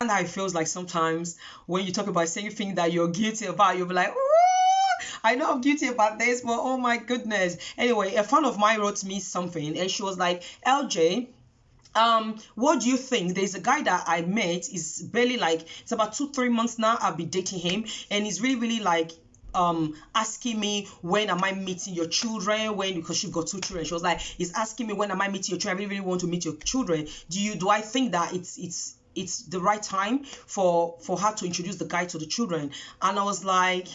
And I feels like sometimes when you talk about saying things that you're guilty about, you'll be like, "Ooh, I know I'm guilty about this, but oh my goodness." Anyway, a friend of mine wrote me something and she was like, LJ, what do you think? There's a guy that I met, is barely like, it's about 2 3 months now I've been dating him, and he's really like asking me, when am I meeting your children, when, because she got 2 children, she was like, he's asking me, when am I meeting your children, I really want to meet your children. Do I think that it's the right time for her to introduce the guy to the children? And I was like,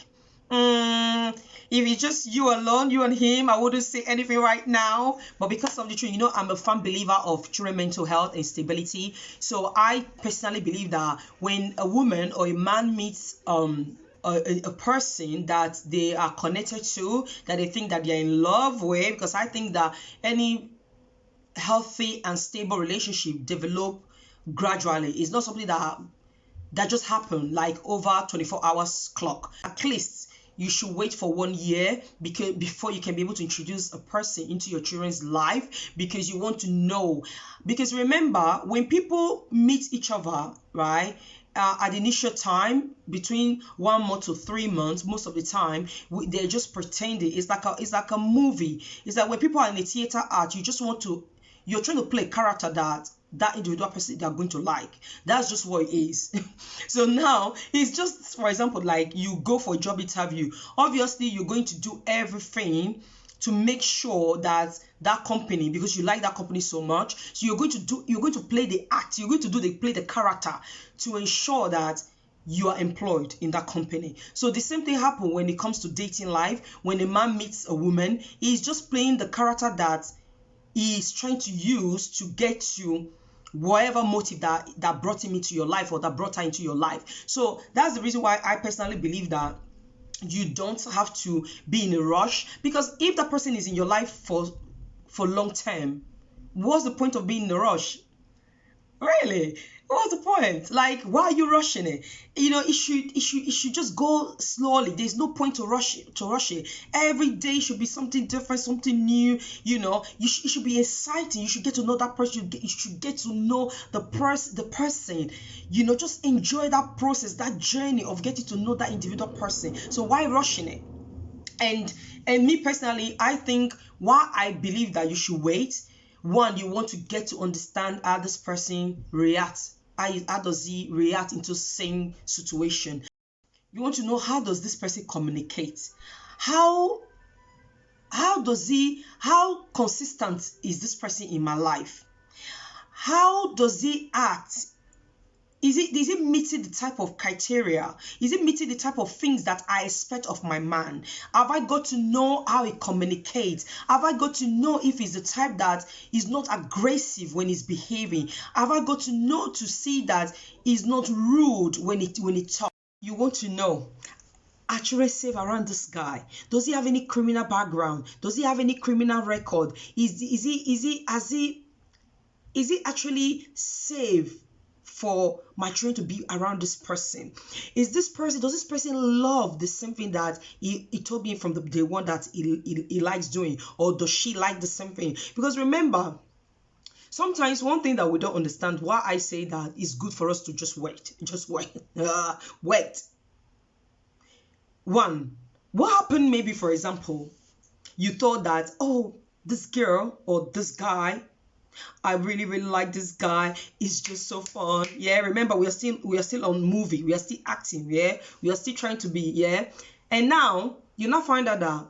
if it's just you alone, you and him, I wouldn't say anything right now. But because of the truth, I'm a firm believer of children mental health and stability. So I personally believe that when a woman or a man meets a person that they are connected to, that they think that they're in love with, because I think that any healthy and stable relationship develop gradually. It's not something that just happened like over 24 hours clock. At least you should wait for 1 year before you can be able to introduce a person into your children's life, because you want to know. Because remember, when people meet each other, right, at the initial time, between 1 month to 3 months, most of the time they're just pretending. It's like a movie. It's like when people are in a theater art, you're trying to play a character that individual person they're going to like. That's just what it is. So now it's just, for example, like you go for a job interview. Obviously, you're going to do everything to make sure that company, because you like that company so much, so you're going to play the act, you're going to play the character to ensure that you are employed in that company. So the same thing happens when it comes to dating life. When a man meets a woman, he's just playing the character that he is trying to use to get to whatever motive that brought him into your life, or that brought her into your life. So that's the reason why I personally believe that you don't have to be in a rush, because if that person is in your life for long term, what's the point of being in a rush? Really? What's the point? Like, why are you rushing it? It should just go slowly. There's no point to rush it. Every day should be something different, something new. It should be exciting. You should get to know that person. You should get to know the person. Just enjoy that process, that journey of getting to know that individual person. So why rushing it? And me personally, I think why I believe that you should wait. One, you want to get to understand how this person reacts. How does he react into same situation? You want to know, how does this person communicate? How consistent is this person in my life? How does he act? Is it meeting the type of criteria? Is it meeting the type of things that I expect of my man? Have I got to know how he communicates? Have I got to know if he's the type that is not aggressive when he's behaving? Have I got to know to see that he's not rude when he talks? You want to know, actually safe around this guy. Does he have any criminal background? Does he have any criminal record? Is he actually safe for my children to be around this person? Does this person love the same thing that he told me from the day one that he likes doing? Or does she like the same thing? Because remember, sometimes one thing that we don't understand, why I say that it's good for us to just wait. Wait. One, what happened, maybe for example, you thought that, oh, this girl or this guy, I really like this guy. It's just so fun. Yeah, remember, we are still on movie. We are still acting. Yeah, we are still trying to be. Yeah, and now you now find out that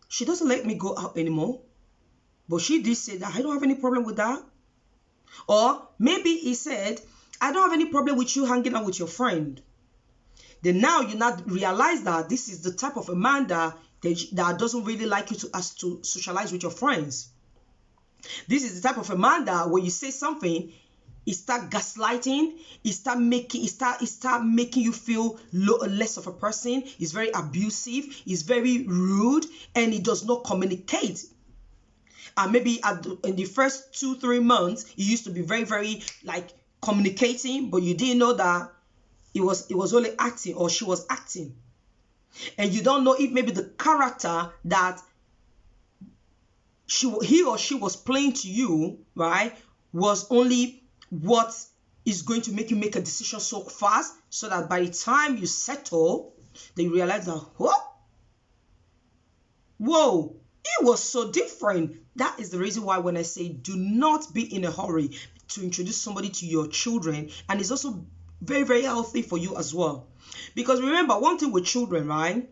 she doesn't let me go out anymore. But she did say that I don't have any problem with that. Or maybe he said, I don't have any problem with you hanging out with your friend. Then now you not realize that this is the type of a man that doesn't really like you to socialize with your friends. This is the type of a man that when you say something, he start gaslighting, he start making you feel less of a person. He's very abusive, he's very rude, and he does not communicate. And maybe in the first 2-3 months, he used to be very, very like communicating, but you didn't know that it was only acting, or she was acting. And you don't know if maybe the character that he or she was playing to you, right, was only what is going to make you make a decision so fast, so that by the time you settle, then you realize that, whoa, it was so different. That is the reason why when I say do not be in a hurry to introduce somebody to your children, and it's also very, very healthy for you as well. Because remember, one thing with children, right?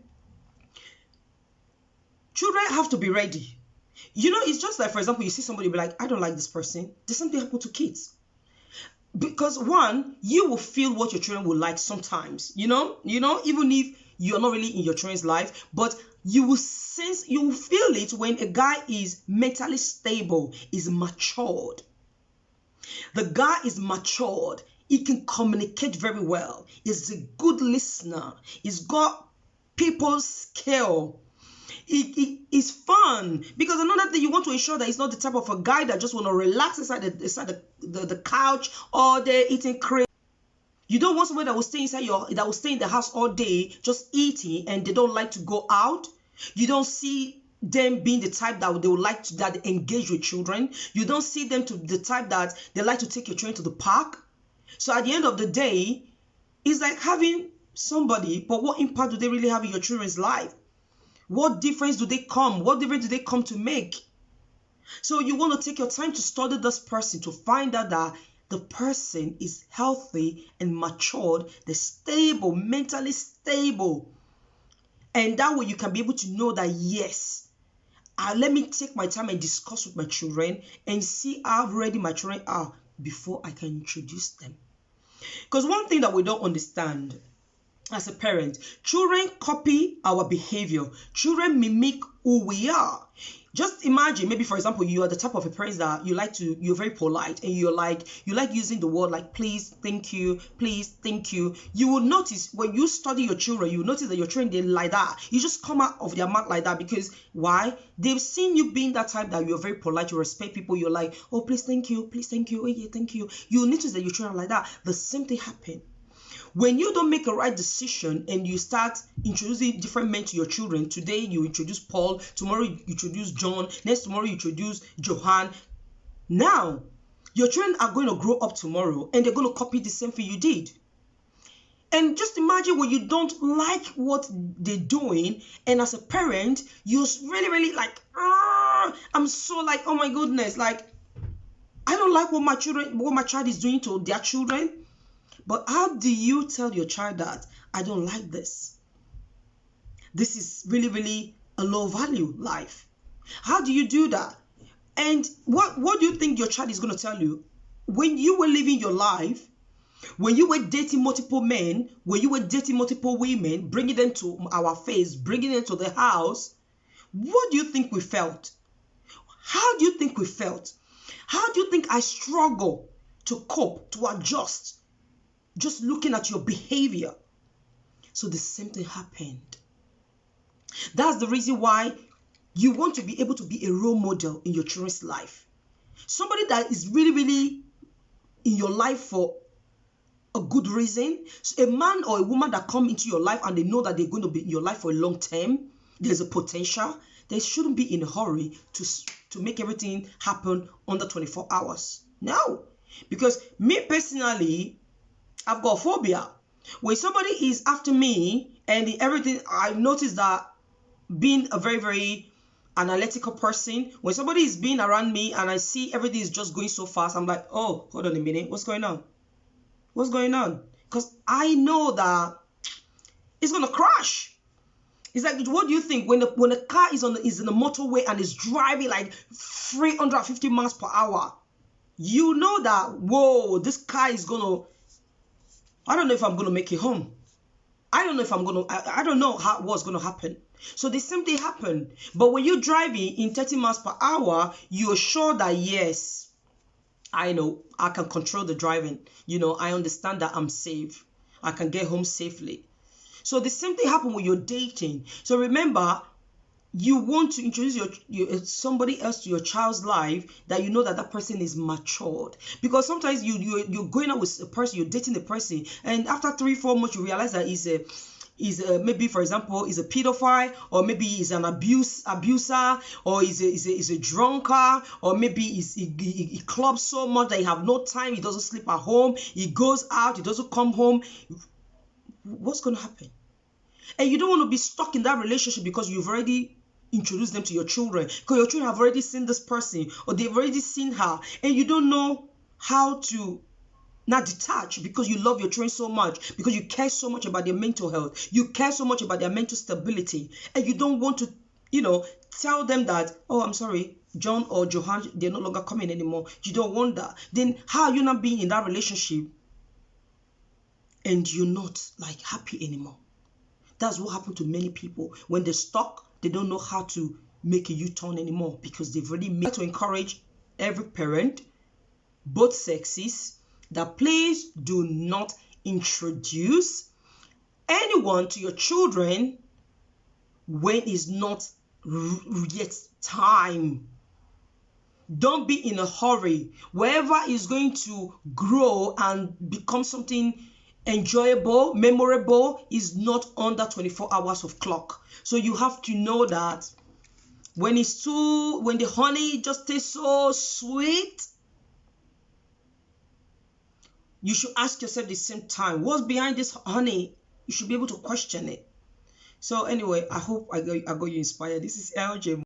Children have to be ready. You know, it's just like, for example, you see somebody be like, I don't like this person. The same thing happen to kids. Because one, you will feel what your children will like sometimes, even if you're not really in your children's life, but you will feel it when a guy is mentally stable, is matured. The guy is matured. He can communicate very well. He's a good listener. He's got people's skill. It is fun, because another thing, you want to ensure that he's not the type of a guy that just want to relax inside the couch all day eating crazy. You don't want somebody that will stay in the house all day just eating, and they don't like to go out. You don't see them being the type that they would like to that they engage with children. You don't see them to the type that they like to take your children to the park. So at the end of the day, it's like having somebody, but what impact do they really have in your children's life? What difference do they come? What difference do they come to make? So you want to take your time to study this person to find out that the person is healthy and matured, they're stable, mentally stable. And that way you can be able to know that, yes, let me take my time and discuss with my children and see how ready my children are before I can introduce them. Because one thing that we don't understand as a parent, children copy our behavior. Children mimic who we are. Just imagine, maybe for example, you are the type of a parent that you're very polite, and you like using the word like please, thank you, please, thank you. You will notice when you study your children, you will notice that your children, they like that. You just come out of their mouth like that, because why? They've seen you being that type that you're very polite, you respect people, you're like, oh, please, thank you, oh yeah, thank you. You will notice that your children are like that. The same thing happens. When you don't make a right decision and you start introducing different men to your children, today you introduce Paul, tomorrow you introduce John, next tomorrow you introduce Johan. Now, your children are going to grow up tomorrow and they're going to copy the same thing you did. And just imagine when you don't like what they're doing, and as a parent, you're really, really like, I'm so like, oh my goodness, like, I don't like what my child is doing to their children. But how do you tell your child that I don't like this? This is really, really a low value life. How do you do that? And what do you think your child is going to tell you? When you were living your life, when you were dating multiple men, when you were dating multiple women, bringing them to our face, bringing them to the house, what do you think we felt? How do you think we felt? How do you think I struggle to cope, to adjust? Just looking at your behavior. So the same thing happened. That's the reason why you want to be able to be a role model in your children's life. Somebody that is really, really in your life for a good reason. So a man or a woman that come into your life and they know that they're going to be in your life for a long term, there's a potential. They shouldn't be in a hurry to make everything happen under 24 hours. No. Because me personally, I've got phobia. When somebody is after me and everything, I notice that being a very, very analytical person, when somebody is being around me and I see everything is just going so fast, I'm like, oh, hold on a minute. What's going on? What's going on? Because I know that it's going to crash. It's like, what do you think when a car is in the motorway and is driving like 350 miles per hour? You know that, whoa, this car is going to, I don't know if I'm going to make it home. I don't know if I'm going to, I don't know what's going to happen. So the same thing happened. But when you're driving in 30 miles per hour, you're sure that, yes, I know I can control the driving. I understand that I'm safe. I can get home safely. So the same thing happened when you're dating. So remember, you want to introduce somebody else to your child's life that you know that person is matured. Because sometimes you're going out with a person, you're dating a person, and after 3-4 months you realize that is maybe, for example, is a pedophile, or maybe is an abuser, or is a drunkard, or maybe he clubs so much that he have no time, he doesn't sleep at home, he goes out, he doesn't come home. What's going to happen? And you don't want to be stuck in that relationship because you've already introduced them to your children, because your children have already seen this person, or they've already seen her, and you don't know how to not detach, because you love your children so much, because you care so much about their mental health, you care so much about their mental stability, and you don't want to, tell them that, oh, I'm sorry, John or Johan, they're no longer coming anymore. You don't want that. Then how are you not being in that relationship and you're not like happy anymore? That's what happened to many people. When they're stuck, they don't know how to make a U-turn anymore, because they've already made. To encourage every parent, both sexes, that please do not introduce anyone to your children when it's not yet time. Don't be in a hurry. Wherever is going to grow and become something enjoyable, memorable, is not under 24 hours of clock. So you have to know that when the honey just tastes so sweet, you should ask yourself the same time, what's behind this honey? You should be able to question it. So anyway, I hope I got you inspired. This is LJ.